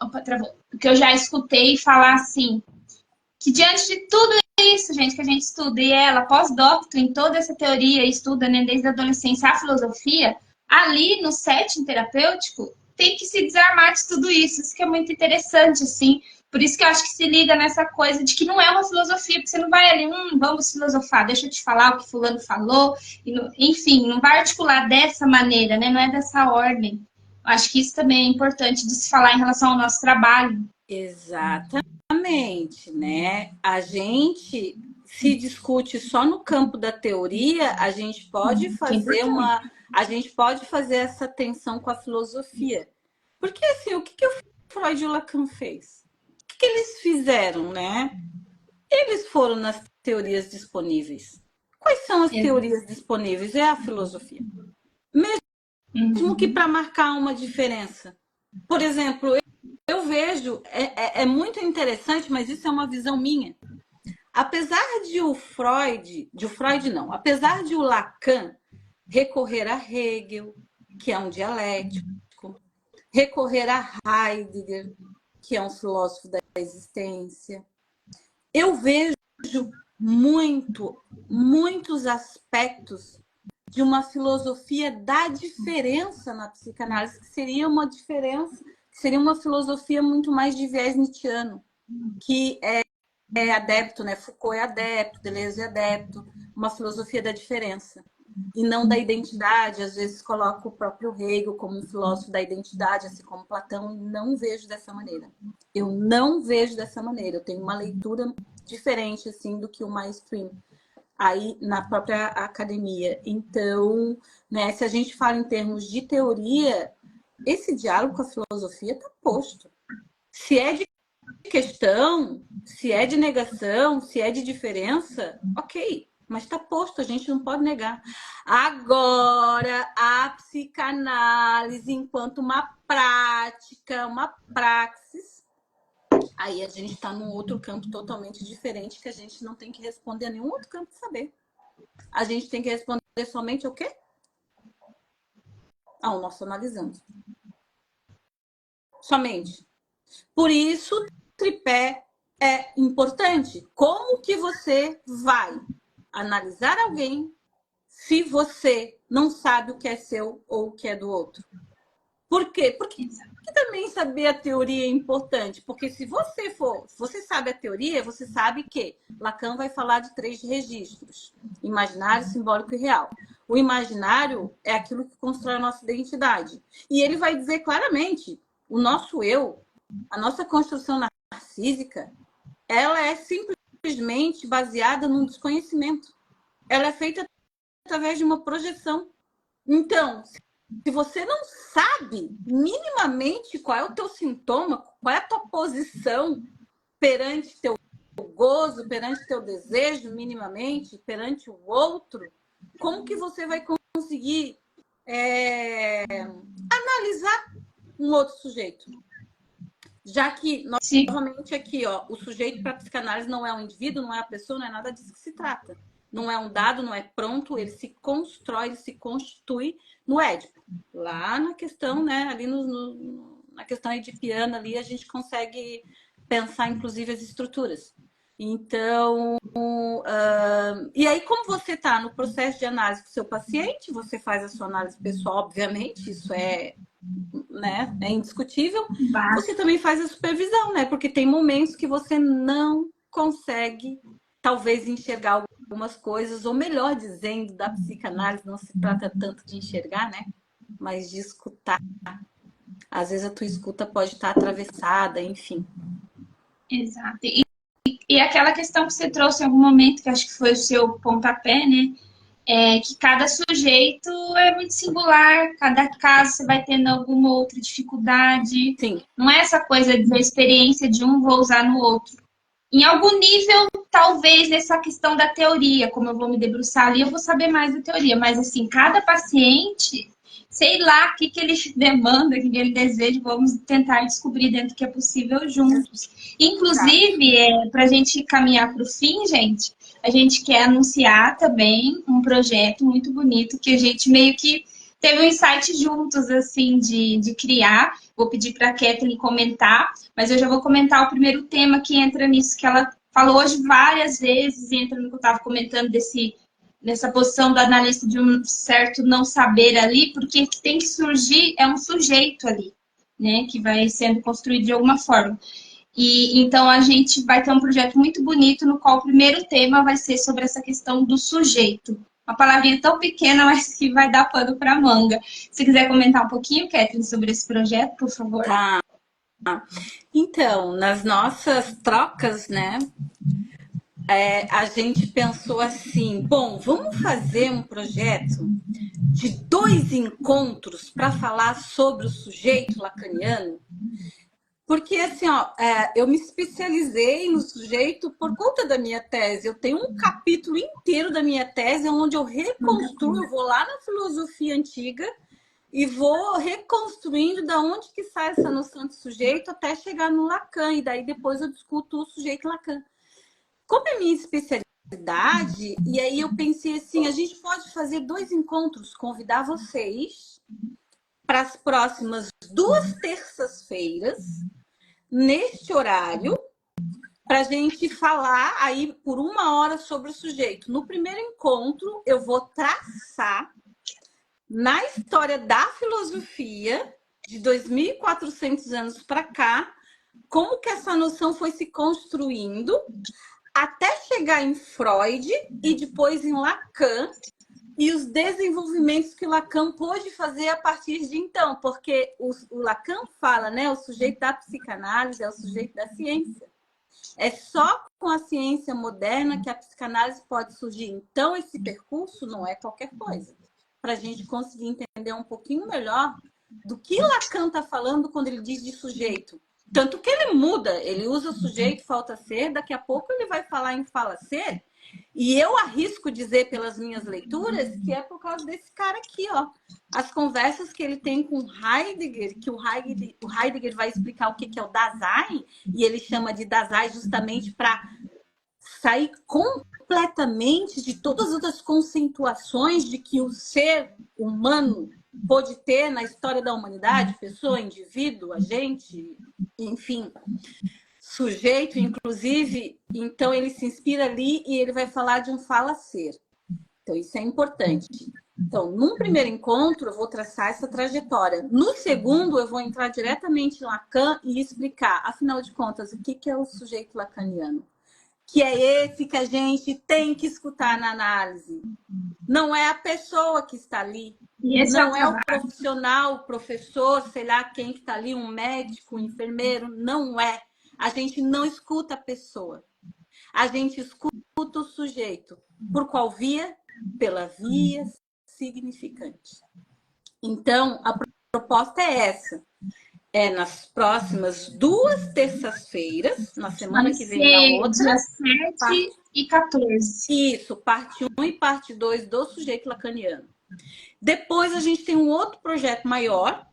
Opa, travou. Que eu já escutei falar assim, que diante de tudo isso, gente, que a gente estuda, e ela, pós-docto, em toda essa teoria, estuda, né, desde a adolescência a filosofia, ali no setting terapêutico, tem que se desarmar de tudo isso. Isso que é muito interessante, assim. Por isso que eu acho que se liga nessa coisa de que não é uma filosofia, porque você não vai ali, vamos filosofar, deixa eu te falar o que fulano falou, enfim, não vai articular dessa maneira, né? Não é dessa ordem. Eu acho que isso também é importante de se falar em relação ao nosso trabalho. Exatamente, né? A gente se discute só no campo da teoria, a gente pode fazer essa tensão com a filosofia. Porque assim, o que o Freud e o Lacan fez? O que eles fizeram, né? Eles foram nas teorias disponíveis. Quais são as teorias disponíveis? É a filosofia. Mesmo que para marcar uma diferença. Por exemplo, eu vejo, é muito interessante, mas isso é uma visão minha. Apesar apesar de o Lacan recorrer a Hegel, que é um dialético, recorrer a Heidegger, que é um filósofo da existência. Eu vejo muitos aspectos de uma filosofia da diferença na psicanálise, que seria uma diferença, que seria uma filosofia muito mais de viés nietzschiano, que é adepto, né? Foucault é adepto, Deleuze é adepto, uma filosofia da diferença. E não da identidade, às vezes coloca o próprio Hegel como um filósofo da identidade, assim como Platão, e não vejo dessa maneira. Eu não vejo dessa maneira, eu tenho uma leitura diferente, assim, do que o mainstream aí na própria academia. Então, né, se a gente fala em termos de teoria, esse diálogo com a filosofia está posto. Se é de questão, se é de negação, se é de diferença, ok, mas está posto, a gente não pode negar. Agora, a psicanálise enquanto uma prática, uma praxis, aí a gente está num outro campo totalmente diferente que a gente não tem que responder a nenhum outro campo de saber. A gente tem que responder somente o quê? Ao nosso analisando. Somente. Por isso, o tripé é importante. Como que você vai analisar alguém se você não sabe o que é seu ou o que é do outro? Por quê? Porque também saber a teoria é importante. Porque se você sabe a teoria, você sabe que Lacan vai falar de 3 registros: imaginário, simbólico e real. O imaginário é aquilo que constrói a nossa identidade. E ele vai dizer claramente, o nosso eu, a nossa construção narcísica, ela é simplesmente baseada num desconhecimento. Ela é feita através de uma projeção. Então, se você não sabe minimamente qual é o teu sintoma, qual é a tua posição perante teu gozo, perante teu desejo, minimamente, perante o outro, como que você vai conseguir analisar um outro sujeito? Já que, novamente, aqui, ó, o sujeito para psicanálise não é um indivíduo, não é a pessoa, não é nada disso que se trata. Não é um dado, não é pronto, ele se constrói, ele se constitui no Édipo. Lá na questão, né, ali na questão edipiana, ali a gente consegue pensar, inclusive, as estruturas. Então, e aí, como você está no processo de análise com o seu paciente, você faz a sua análise pessoal, obviamente, isso é, né, é indiscutível. Você também faz a supervisão, né? Porque tem momentos que você não consegue, talvez, enxergar algumas coisas, ou melhor dizendo, da psicanálise não se trata tanto de enxergar, né? Mas de escutar. Às vezes a tua escuta pode estar atravessada, enfim. Exato. E aquela questão que você trouxe em algum momento, que acho que foi o seu pontapé, né? É que cada sujeito é muito singular, cada caso você vai tendo alguma outra dificuldade. Sim. Não é essa coisa de a experiência de um vou usar no outro. Em algum nível, talvez nessa questão da teoria, como eu vou me debruçar ali, eu vou saber mais da teoria, mas assim, cada paciente, sei lá o que ele demanda, o que ele deseja, vamos tentar descobrir dentro do que é possível juntos. Inclusive, para a gente caminhar para o fim, gente, a gente quer anunciar também um projeto muito bonito que a gente meio que teve um insight juntos, assim, de criar. Vou pedir para a Kathleen comentar, mas eu já vou comentar o primeiro tema que entra nisso, que ela falou hoje várias vezes, entra no que eu estava comentando nessa posição do analista de um certo não saber ali, porque o que tem que surgir é um sujeito ali, né, que vai sendo construído de alguma forma. E então a gente vai ter um projeto muito bonito no qual o primeiro tema vai ser sobre essa questão do sujeito. Uma palavrinha tão pequena, mas que vai dar pano para manga. Se quiser comentar um pouquinho, Kathleen, sobre esse projeto, por favor. Tá. Então, nas nossas trocas, né, a gente pensou assim, bom, vamos fazer um projeto de 2 encontros para falar sobre o sujeito lacaniano? Porque, assim, ó, eu me especializei no sujeito por conta da minha tese. Eu tenho um capítulo inteiro da minha tese onde eu reconstruo, eu vou lá na filosofia antiga e vou reconstruindo da onde que sai essa noção de sujeito até chegar no Lacan. E daí depois eu discuto o sujeito Lacan. Como é minha especialidade, e aí eu pensei assim, a gente pode fazer 2 encontros, convidar vocês para as próximas 2 terças-feiras, neste horário, para a gente falar aí por 1 hora sobre o sujeito. No primeiro encontro, eu vou traçar na história da filosofia, de 2.400 anos para cá, como que essa noção foi se construindo até chegar em Freud e depois em Lacan, e os desenvolvimentos que Lacan pôde fazer a partir de então, porque o Lacan fala, né, o sujeito da psicanálise é o sujeito da ciência. É só com a ciência moderna que a psicanálise pode surgir. Então, esse percurso não é qualquer coisa. Para a gente conseguir entender um pouquinho melhor do que Lacan está falando quando ele diz de sujeito. Tanto que ele muda, ele usa sujeito, falta ser, daqui a pouco ele vai falar em fala ser, e eu arrisco dizer pelas minhas leituras que é por causa desse cara aqui, ó. As conversas que ele tem com Heidegger, que o Heidegger vai explicar o que é o Dasein, e ele chama de Dasein justamente para sair completamente de todas as outras conceituações de que o ser humano pode ter na história da humanidade, pessoa, indivíduo, agente, enfim, sujeito, inclusive. Então, ele se inspira ali e ele vai falar de um fala-ser. Então, isso é importante. Então, num primeiro encontro, eu vou traçar essa trajetória. No segundo, eu vou entrar diretamente em Lacan e explicar, afinal de contas, o que é o sujeito lacaniano. Que é esse que a gente tem que escutar na análise. Não é a pessoa que está ali. Não é o profissional, o professor, sei lá quem que está ali, um médico, um enfermeiro. Não é. A gente não escuta a pessoa. A gente escuta o sujeito. Por qual via? Pela via significante. Então, a proposta é essa. É nas próximas 2 terças-feiras, na semana que vem na outra. Dia 7 e 14. Isso, parte 1 e parte 2 do sujeito lacaniano. Depois a gente tem um outro projeto maior,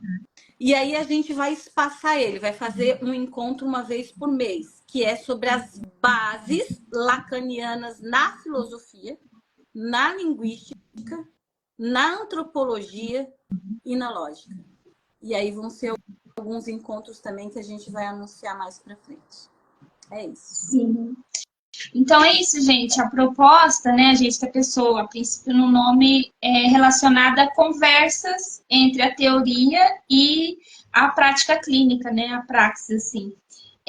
e aí a gente vai espaçar ele, vai fazer um encontro uma vez por mês, que é sobre as bases lacanianas na filosofia, na linguística, na antropologia e na lógica. E aí vão ser alguns encontros também que a gente vai anunciar mais para frente. É isso. Sim. Então é isso, gente. A proposta, né, a gente tem a pessoa, a princípio no nome é relacionada a conversas entre a teoria e a prática clínica, né, a praxis, assim.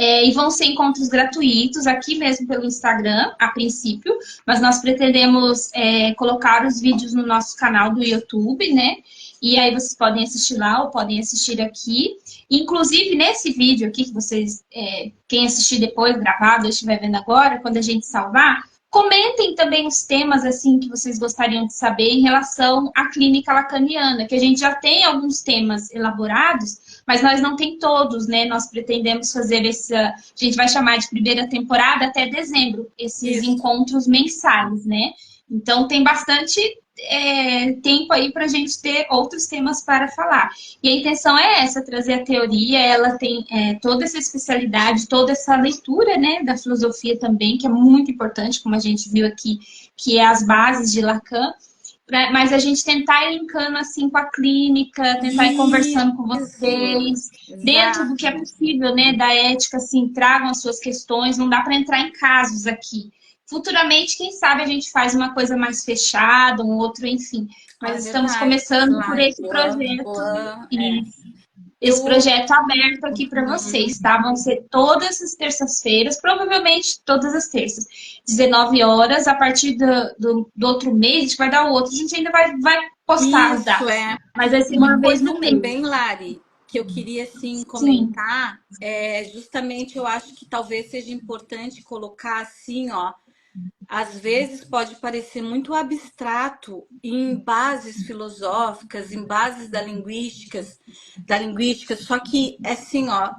E vão ser encontros gratuitos aqui mesmo pelo Instagram, a princípio, mas nós pretendemos colocar os vídeos no nosso canal do YouTube, né? E aí vocês podem assistir lá ou podem assistir aqui. Inclusive, nesse vídeo aqui, que vocês, quem assistir depois, gravado, ou estiver vendo agora, quando a gente salvar, comentem também os temas, assim, que vocês gostariam de saber em relação à clínica lacaniana, que a gente já tem alguns temas elaborados, mas nós não tem todos, né? Nós pretendemos fazer a gente vai chamar de primeira temporada até dezembro, esses encontros mensais, né? Então, tem bastante tempo aí para a gente ter outros temas para falar. E a intenção é essa, trazer a teoria, ela tem toda essa especialidade, toda essa leitura, né, da filosofia também, que é muito importante, como a gente viu aqui, que é as bases de Lacan, mas a gente tentar ir linkando assim com a clínica, tentar ir conversando com vocês, dentro do que é possível, né, da ética, assim, tragam as suas questões, não dá para entrar em casos aqui. Futuramente, quem sabe a gente faz uma coisa mais fechada, um outro, enfim. Mas estamos começando por esse projeto. Esse projeto aberto aqui para vocês, tá? Vão ser todas as terças-feiras, provavelmente todas as terças, 19 horas. A partir do outro mês, a gente vai dar o outro. A gente ainda vai postar as datas. Mas vai ser uma vez no mês. Também, Lari, que eu queria, assim, comentar, justamente eu acho que talvez seja importante colocar assim, ó, às vezes pode parecer muito abstrato em bases filosóficas, em bases da linguística, só que, assim, ó,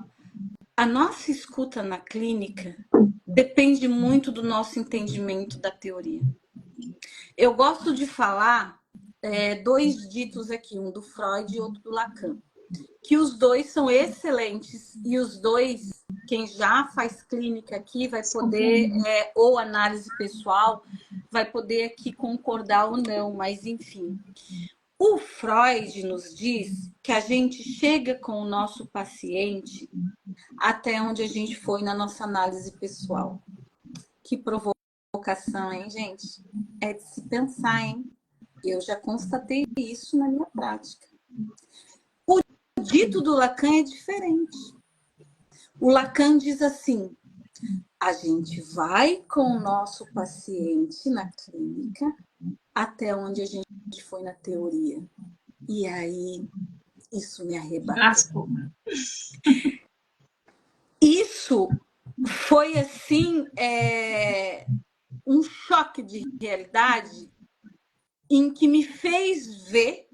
a nossa escuta na clínica depende muito do nosso entendimento da teoria. Eu gosto de falar 2 ditos aqui, um do Freud e outro do Lacan, que os 2 são excelentes e os 2, quem já faz clínica aqui vai poder, ou análise pessoal, vai poder aqui concordar ou não, mas enfim. O Freud nos diz que a gente chega com o nosso paciente até onde a gente foi na nossa análise pessoal. Que provocação, hein, gente? É de se pensar, hein? Eu já constatei isso na minha prática. O dito do Lacan é diferente. O Lacan diz assim: a gente vai com o nosso paciente na clínica até onde a gente foi na teoria. E aí, isso me arrebatou. Isso foi, assim, um choque de realidade em que me fez ver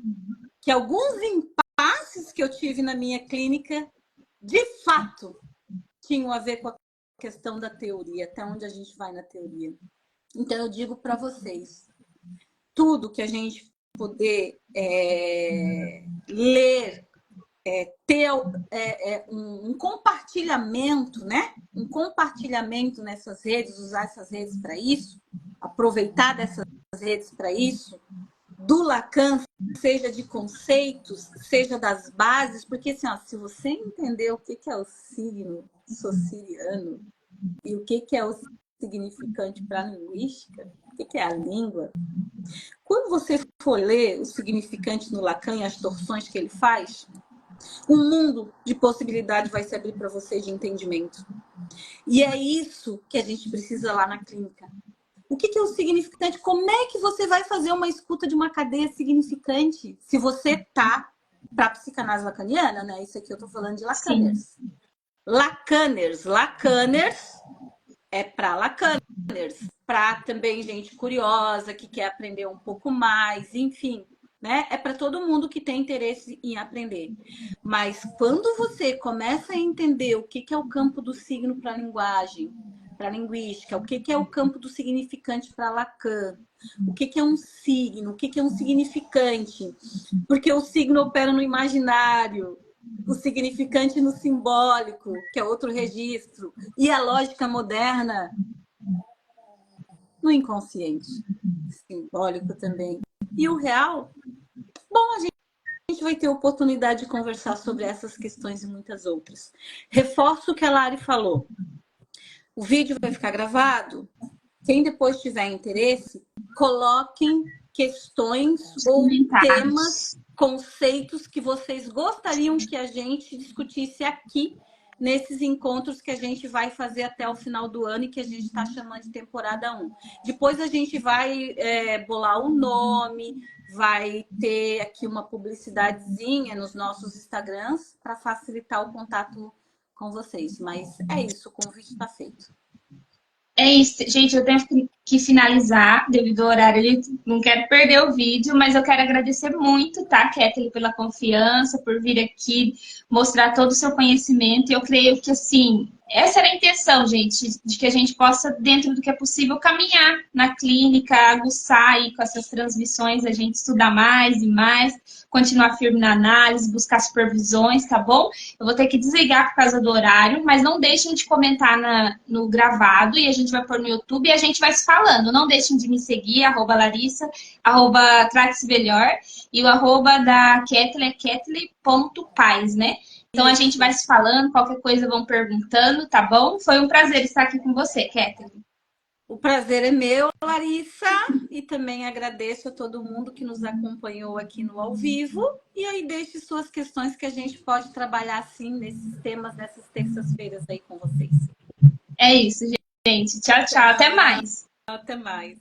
que alguns impasses que eu tive na minha clínica, de fato, tinham a ver com a questão da teoria, até onde a gente vai na teoria. Então, eu digo para vocês, tudo que a gente poder ler, ter um compartilhamento, né? Um compartilhamento nessas redes, usar essas redes para isso, aproveitar dessas redes para isso, do Lacan, seja de conceitos, seja das bases, porque assim, ó, se você entender o que é o signo sociriano e o que é o significante para a linguística, o que é a língua, quando você for ler o significante no Lacan e as torções que ele faz, um mundo de possibilidade vai se abrir para você de entendimento. E é isso que a gente precisa lá na clínica. O que é o significante? Como é que você vai fazer uma escuta de uma cadeia significante se você tá para a psicanálise lacaniana, né? Isso aqui eu tô falando de Lacaners. Sim. Lacaners é para Lacaners, para também gente curiosa, que quer aprender um pouco mais, enfim, né? É para todo mundo que tem interesse em aprender. Mas quando você começa a entender o que é o campo do signo para a linguagem, para a linguística, o que é o campo do significante para Lacan, o que é um signo, o que é um significante, porque o signo opera no imaginário, o significante no simbólico, que é outro registro, e a lógica moderna no inconsciente, simbólico também. E o real, bom, a gente vai ter oportunidade de conversar sobre essas questões e muitas outras. Reforço o que a Lari falou. O vídeo vai ficar gravado. Quem depois tiver interesse, coloquem questões ou temas, conceitos que vocês gostariam que a gente discutisse aqui nesses encontros que a gente vai fazer até o final do ano e que a gente está chamando de temporada 1. Depois a gente vai bolar o nome, vai ter aqui uma publicidadezinha nos nossos Instagrams para facilitar o contato com vocês. Mas é isso, o convite está feito. É isso, gente, eu tenho que finalizar devido ao horário, não quero perder o vídeo, mas eu quero agradecer muito, tá, Kathleen, pela confiança, por vir aqui mostrar todo o seu conhecimento. E eu creio que, assim, essa era a intenção, gente, de que a gente possa, dentro do que é possível, caminhar na clínica, aguçar aí com essas transmissões, a gente estudar mais e mais, continuar firme na análise, buscar supervisões, tá bom? Eu vou ter que desligar por causa do horário, mas não deixem de comentar no gravado e a gente vai pôr no YouTube e a gente vai se falando. Não deixem de me seguir, @Larissa, @Trate-se Melhor e o da Kathleen é kathleen.paz, né? Então a gente vai se falando, qualquer coisa vão perguntando, tá bom? Foi um prazer estar aqui com você, Kathleen. O prazer é meu, Larissa, e também agradeço a todo mundo que nos acompanhou aqui no ao vivo. E aí deixe suas questões que a gente pode trabalhar assim nesses temas, nessas terças-feiras aí com vocês. É isso, gente. Tchau, tchau. Até mais. Até mais.